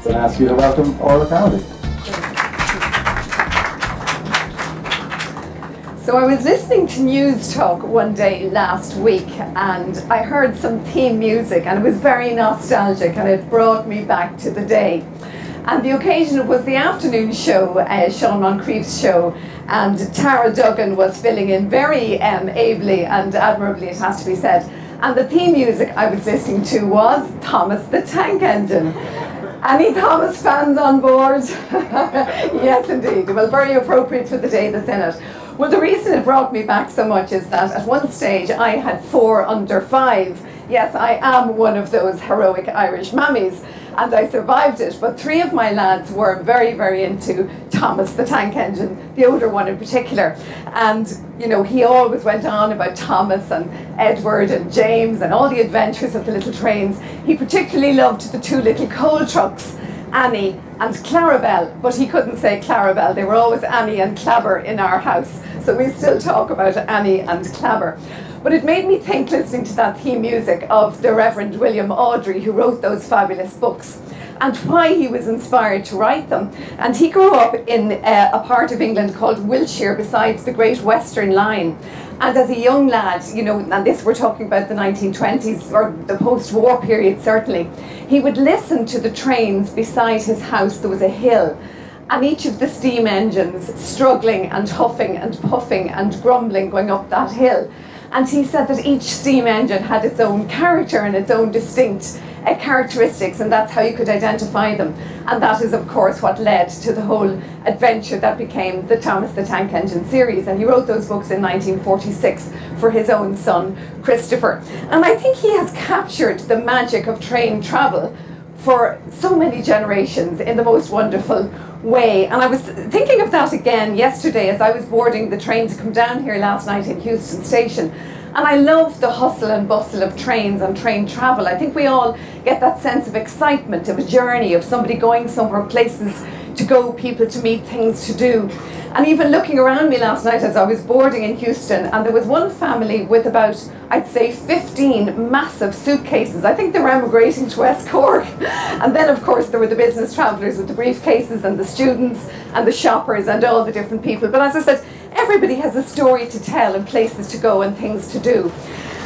So I ask you to welcome Orlaith Carmody. So I was listening to Newstalk one day last week and I heard some theme music and it was very nostalgic and it brought me back to the day. And the occasion was the afternoon show, Sean Moncrief's show, and Tara Duggan was filling in very ably and admirably, it has to be said. And the theme music I was listening to was Thomas the Tank Engine. Any Thomas fans on board? Yes, indeed. Well, very appropriate for the day that's in it. Well, the reason it brought me back so much is that at one stage I had 4 under 5. Yes, I am one of those heroic Irish mammies, and I survived it. But 3 of my lads were very, very into Thomas the Tank Engine, the older one in particular. And, you know, he always went on about Thomas and Edward and James and all the adventures of the little trains. He particularly loved the 2 little coal trucks, Annie and Clarabelle, but he couldn't say Clarabelle. They were always Annie and Clabber in our house. So we still talk about Annie and Clabber. But it made me think, listening to that theme music, of the Reverend William Awdry, who wrote those fabulous books, and why he was inspired to write them. And he grew up in a part of England called Wiltshire, besides the Great Western Line. And as a young lad, you know, and this we're talking about the 1920s, or the post-war period certainly, he would listen to the trains beside his house. There was a hill, and each of the steam engines struggling and huffing and puffing and grumbling going up that hill. And he said that each steam engine had its own character and its own distinct characteristics, and that's how you could identify them. And that is, of course, what led to the whole adventure that became the Thomas the Tank Engine series. And he wrote those books in 1946 for his own son, Christopher. And I think he has captured the magic of train travel for so many generations in the most wonderful way. And I was thinking of that again yesterday as I was boarding the train to come down here last night in Euston Station. And I love the hustle and bustle of trains and train travel. I think we all get that sense of excitement, of a journey, of somebody going somewhere, places to go, people to meet, things to do. And even looking around me last night as I was boarding in Euston, and there was one family with about, I'd say, 15 massive suitcases. I think they were emigrating to West Cork. And then, of course, there were the business travellers with the briefcases and the students and the shoppers and all the different people. But as I said, everybody has a story to tell and places to go and things to do.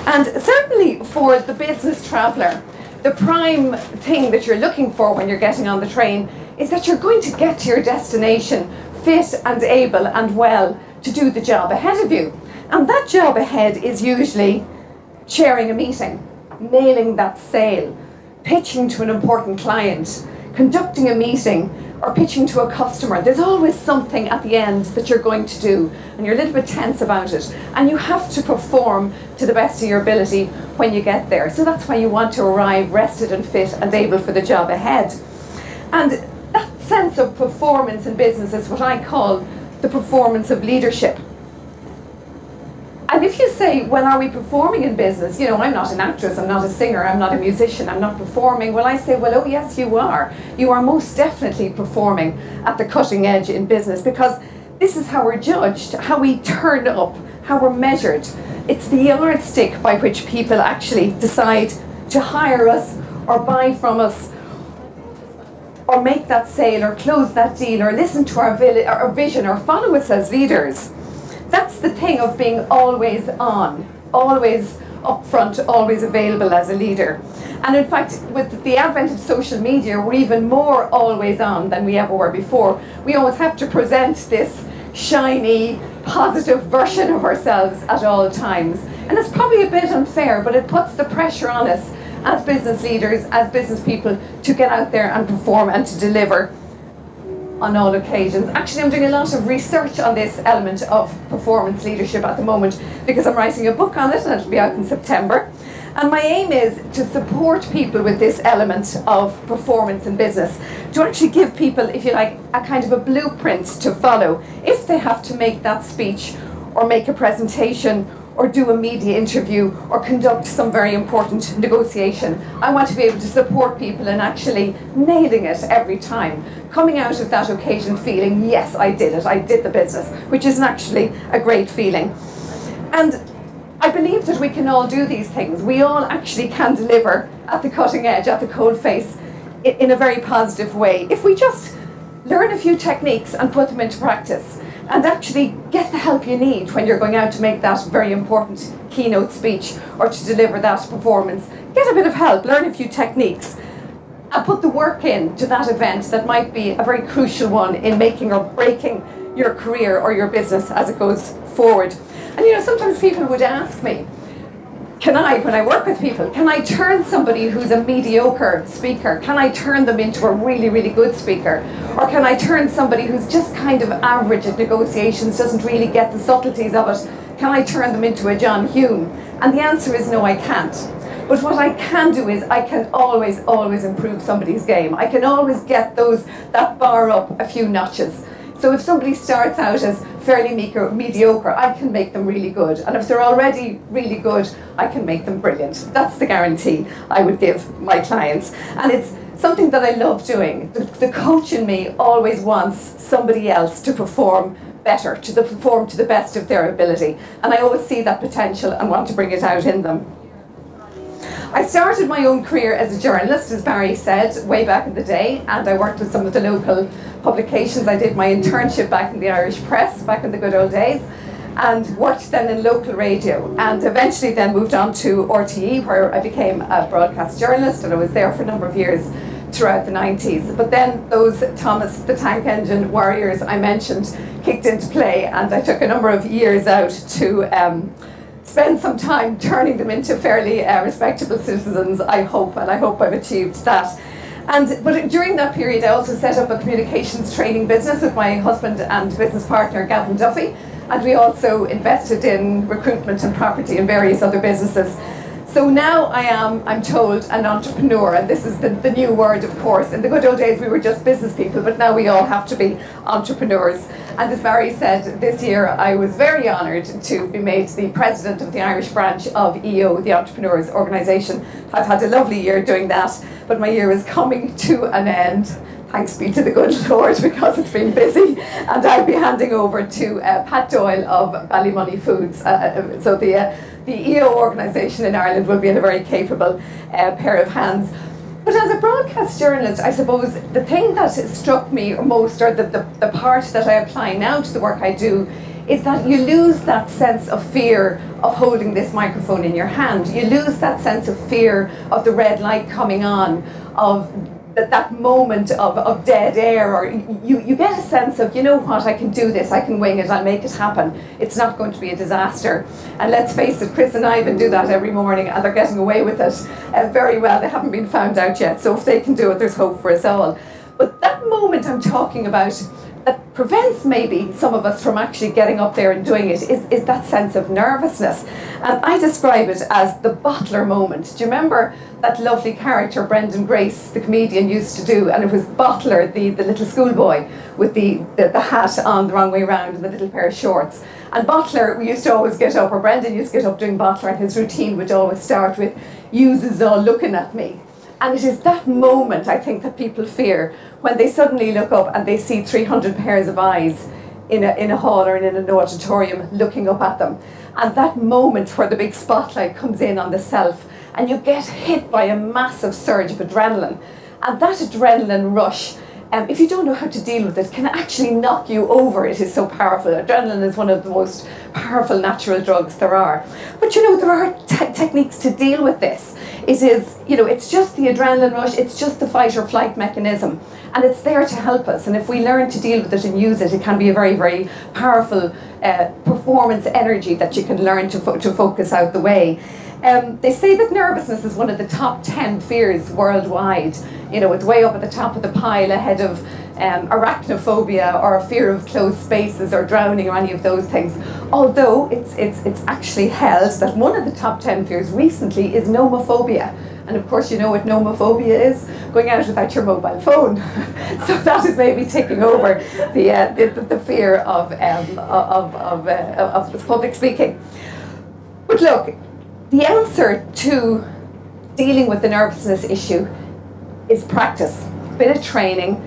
And certainly for the business traveller, the prime thing that you're looking for when you're getting on the train is that you're going to get to your destination fit and able and well to do the job ahead of you. And that job ahead is usually chairing a meeting, nailing that sale, pitching to an important client, conducting a meeting, or pitching to a customer. There's always something at the end that you're going to do, and you're a little bit tense about it, and you have to perform to the best of your ability when you get there. So that's why you want to arrive rested and fit and able for the job ahead. And that sense of performance in business is what I call the performance of leadership. And if you say, well, are we performing in business? You know, I'm not an actress, I'm not a singer, I'm not a musician, I'm not performing. Well, I say, well, oh yes, you are. You are most definitely performing at the cutting edge in business, because this is how we're judged, how we turn up, how we're measured. It's the yardstick by which people actually decide to hire us or buy from us, or make that sale, or close that deal, or listen to our vision, or follow us as leaders. That's the thing of being always on, always up front, always available as a leader. And in fact, with the advent of social media, we're even more always on than we ever were before. We always have to present this shiny, positive version of ourselves at all times. And it's probably a bit unfair, but it puts the pressure on us as business leaders, as business people, to get out there and perform and to deliver on all occasions. Actually, I'm doing a lot of research on this element of performance leadership at the moment, because I'm writing a book on it and it'll be out in September. And my aim is to support people with this element of performance in business, to actually give people, if you like, a kind of a blueprint to follow if they have to make that speech or make a presentation or do a media interview or conduct some very important negotiation. I want to be able to support people in actually nailing it every time, coming out of that occasion feeling, yes, I did it, I did the business, which is actually a great feeling. And I believe that we can all do these things. We all actually can deliver at the cutting edge, at the coal face, in a very positive way. If we just learn a few techniques and put them into practice and actually get the help you need when you're going out to make that very important keynote speech or to deliver that performance, get a bit of help, learn a few techniques and put the work in to that event that might be a very crucial one in making or breaking your career or your business as it goes forward. And you know, sometimes people would ask me, when I work with people, can I turn somebody who's a mediocre speaker, can I turn them into a really, really good speaker? Or can I turn somebody who's just kind of average at negotiations, doesn't really get the subtleties of it, can I turn them into a John Hume? And the answer is no, I can't. But what I can do is I can always, always improve somebody's game. I can always get that bar up a few notches. So if somebody starts out as fairly mediocre, I can make them really good. And if they're already really good, I can make them brilliant. That's the guarantee I would give my clients. And it's something that I love doing. The coach in me always wants somebody else to perform better, to perform to the best of their ability. And I always see that potential and want to bring it out in them. I started my own career as a journalist, as Barry said, way back in the day, and I worked with some of the local publications. I did my internship back in the Irish Press, back in the good old days, and worked then in local radio, and eventually then moved on to RTE, where I became a broadcast journalist, and I was there for a number of years throughout the 90s. But then those Thomas the Tank Engine warriors I mentioned kicked into play, and I took a number of years out to spend some time turning them into fairly respectable citizens, I hope, and I hope I've achieved that. But during that period I also set up a communications training business with my husband and business partner Gavin Duffy, and we also invested in recruitment and property and various other businesses. So now I am, I'm told, an entrepreneur, and this is the new word, of course. In the good old days we were just business people, but now we all have to be entrepreneurs. And as Barry said, this year I was very honoured to be made the president of the Irish branch of EO, the Entrepreneurs Organisation. I've had a lovely year doing that, but my year is coming to an end. Thanks be to the good Lord, because it's been busy, and I'll be handing over to Pat Doyle of Ballymoney Foods. So the EO organisation in Ireland will be in a very capable pair of hands. But as a broadcast journalist, I suppose the thing that struck me most, or the part that I apply now to the work I do, is that you lose that sense of fear of holding this microphone in your hand. You lose that sense of fear of the red light coming on, of that moment of dead air, or you get a sense of, you know what, I can do this, I can wing it, I'll make it happen. It's not going to be a disaster. And let's face it, Chris and Ivan do that every morning, and they're getting away with it very well. They haven't been found out yet, so if they can do it, there's hope for us all. But that moment I'm talking about that prevents maybe some of us from actually getting up there and doing it is that sense of nervousness. And I describe it as the bottler moment. Do you remember that lovely character Brendan Grace, the comedian, used to do? And it was Bottler, the little schoolboy with the hat on the wrong way around and the little pair of shorts. And Bottler, we used to always get up, or Brendan used to get up doing Bottler, and his routine would always start with, "You's all looking at me." And it is that moment, I think, that people fear when they suddenly look up and they see 300 pairs of eyes in a hall or in an auditorium looking up at them. And that moment where the big spotlight comes in on the self and you get hit by a massive surge of adrenaline. And that adrenaline rush, if you don't know how to deal with it, can actually knock you over. It is so powerful. Adrenaline is one of the most powerful natural drugs there are. But you know, there are techniques to deal with this. It is, you know, it's just the adrenaline rush, it's just the fight or flight mechanism, and it's there to help us. And if we learn to deal with it and use it, it can be a very, very powerful performance energy that you can learn to focus out the way. They say that nervousness is one of the top 10 fears worldwide. You know, it's way up at the top of the pile, ahead of arachnophobia or a fear of closed spaces or drowning or any of those things. Although it's actually held that one of the top 10 fears recently is nomophobia. And of course, you know what nomophobia is? Going out without your mobile phone. So that is maybe taking over the fear of public speaking. But look, the answer to dealing with the nervousness issue is practice, a bit of training,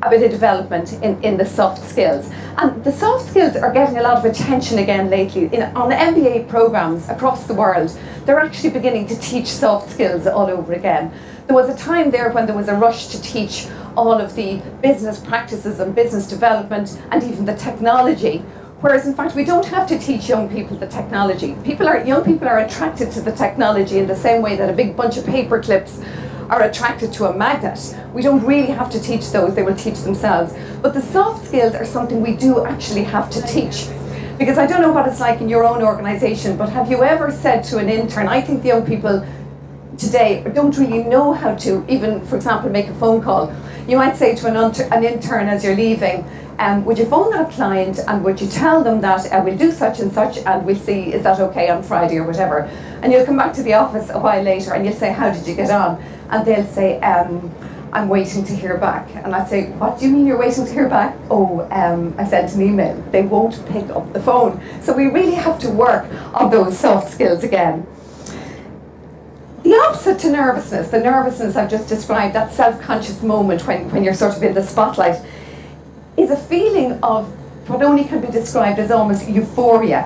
a bit of development in the soft skills. And the soft skills are getting a lot of attention again lately. On the MBA programs across the world, they're actually beginning to teach soft skills all over again. There was a time there when there was a rush to teach all of the business practices and business development and even the technology, whereas in fact we don't have to teach young people the technology. Young people are attracted to the technology in the same way that a big bunch of paper clips are attracted to a magnet. We don't really have to teach those, they will teach themselves. But the soft skills are something we do actually have to teach. Because I don't know what it's like in your own organisation, but have you ever said to an intern, I think the young people today don't really know how to even, for example, make a phone call. You might say to an intern as you're leaving, would you phone that client and would you tell them that we'll do such and such and we'll see, is that okay on Friday or whatever? And you'll come back to the office a while later and you'll say, how did you get on? And they'll say, I'm waiting to hear back. And I'd say, what do you mean you're waiting to hear back? Oh, I sent an email. They won't pick up the phone. So we really have to work on those soft skills again. The opposite to nervousness, the nervousness I've just described, that self-conscious moment when you're sort of in the spotlight, is a feeling of what only can be described as almost euphoria,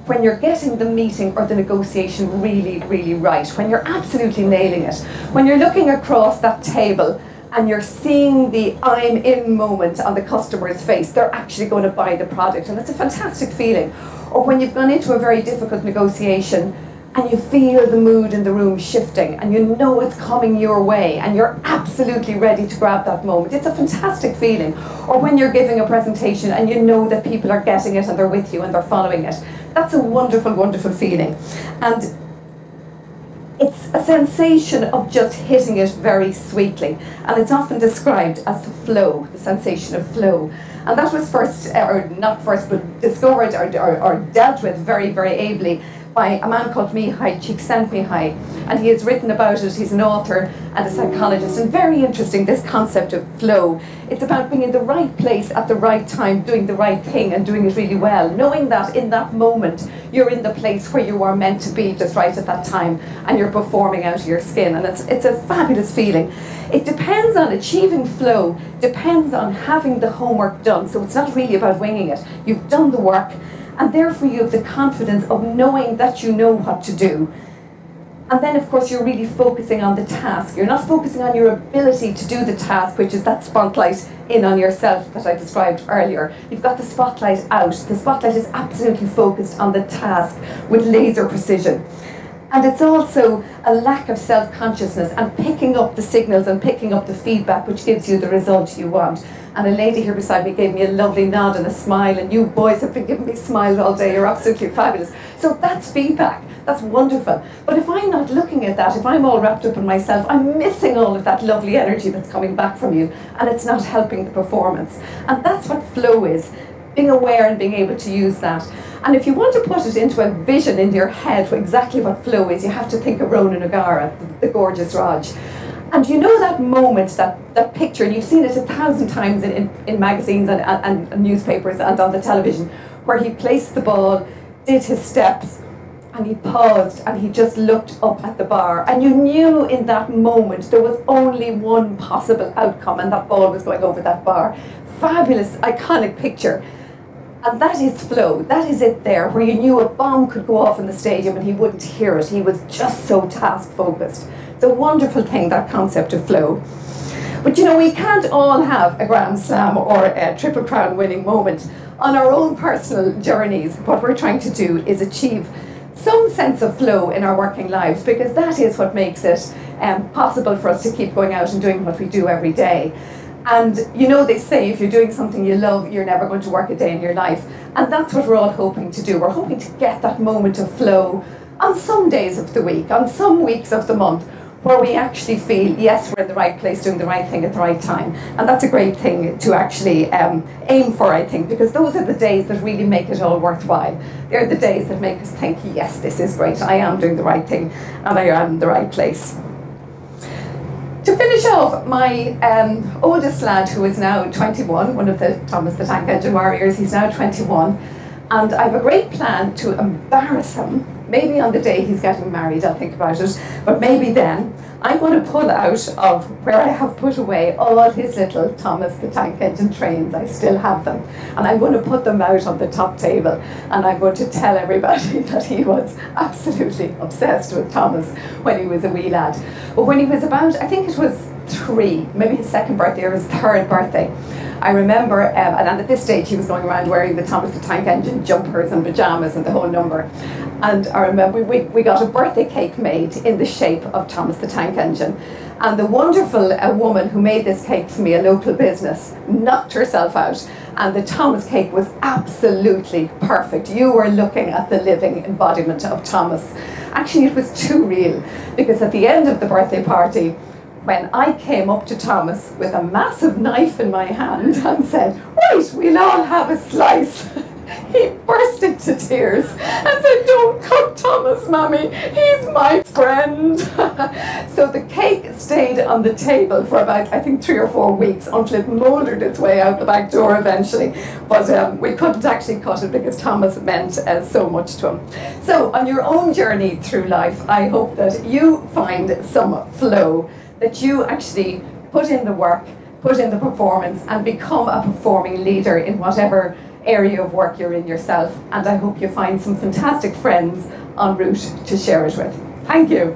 when you're getting the meeting or the negotiation really, really right, when you're absolutely nailing it, when you're looking across that table and you're seeing the I'm in moment on the customer's face, they're actually going to buy the product, and it's a fantastic feeling. Or when you've gone into a very difficult negotiation and you feel the mood in the room shifting and you know it's coming your way and you're absolutely ready to grab that moment. It's a fantastic feeling. Or when you're giving a presentation and you know that people are getting it and they're with you and they're following it. That's a wonderful, wonderful feeling. And it's a sensation of just hitting it very sweetly. And it's often described as the flow, the sensation of flow. And that was first, or not first, but discovered or dealt with very, very ably by a man called Mihai Csikszentmihalyi, and he has written about it. He's an author and a psychologist, and very interesting, this concept of flow. It's about being in the right place at the right time, doing the right thing and doing it really well, knowing that in that moment you're in the place where you are meant to be just right at that time and you're performing out of your skin, and it's a fabulous feeling. It depends on achieving flow, depends on having the homework done, so it's not really about winging it. You've done the work, and therefore you have the confidence of knowing that you know what to do. And then of course you're really focusing on the task. You're not focusing on your ability to do the task, which is that spotlight in on yourself that I described earlier. You've got the spotlight out. The spotlight is absolutely focused on the task with laser precision. And it's also a lack of self-consciousness and picking up the signals and picking up the feedback which gives you the result you want. And a lady here beside me gave me a lovely nod and a smile, and you boys have been giving me smiles all day. You're absolutely fabulous. So that's feedback. That's wonderful. But if I'm not looking at that, if I'm all wrapped up in myself, I'm missing all of that lovely energy that's coming back from you, and it's not helping the performance. And that's what flow is. Being aware and being able to use that. And if you want to put it into a vision in your head, exactly what flow is, you have to think of Ronan O'Gara, the gorgeous Raj. And you know that moment, that picture, and you've seen it 1,000 times in magazines and newspapers and on the television, where he placed the ball, did his steps, and he paused and he just looked up at the bar. And you knew in that moment there was only one possible outcome, and that ball was going over that bar. Fabulous, iconic picture. And that is flow. That is it there, where you knew a bomb could go off in the stadium and he wouldn't hear it. He was just so task focused. It's a wonderful thing, that concept of flow. But you know, we can't all have a Grand Slam or a Triple Crown winning moment. On our own personal journeys, what we're trying to do is achieve some sense of flow in our working lives, because that is what makes it possible for us to keep going out and doing what we do every day. And you know, they say if you're doing something you love, you're never going to work a day in your life. And that's what we're all hoping to do. We're hoping to get that moment of flow on some days of the week, on some weeks of the month, where we actually feel, yes, we're in the right place, doing the right thing at the right time. And that's a great thing to actually aim for, I think, because those are the days that really make it all worthwhile. They're the days that make us think, yes, this is great, I am doing the right thing, and I am in the right place. To finish off, my oldest lad, who is now 21, one of the Thomas the Tank Engine Warriors, he's now 21, and I have a great plan to embarrass him. Maybe on the day he's getting married, I'll think about it, but maybe then I'm going to pull out of where I have put away all his little Thomas the Tank Engine trains. I still have them. And I'm going to put them out on the top table. And I'm going to tell everybody that he was absolutely obsessed with Thomas when he was a wee lad. But when he was about, I think it was 3, maybe his 2nd birthday or his 3rd birthday, I remember, and at this stage he was going around wearing the Thomas the Tank Engine jumpers and pyjamas and the whole number. And I remember we got a birthday cake made in the shape of Thomas the Tank Engine. And the wonderful woman who made this cake for me, a local business, knocked herself out. And the Thomas cake was absolutely perfect. You were looking at the living embodiment of Thomas. Actually, it was too real, because at the end of the birthday party, when I came up to Thomas with a massive knife in my hand and said, "Right, we'll all have a slice," he burst into tears and said, "Don't cut Thomas, Mammy, he's my friend." So the cake stayed on the table for about, I think, 3 or 4 weeks until it mouldered its way out the back door eventually. But we couldn't actually cut it because Thomas meant so much to him. So on your own journey through life, I hope that you find some flow, that you actually put in the work, put in the performance, and become a performing leader in whatever area of work you're in yourself. And I hope you find some fantastic friends en route to share it with. Thank you.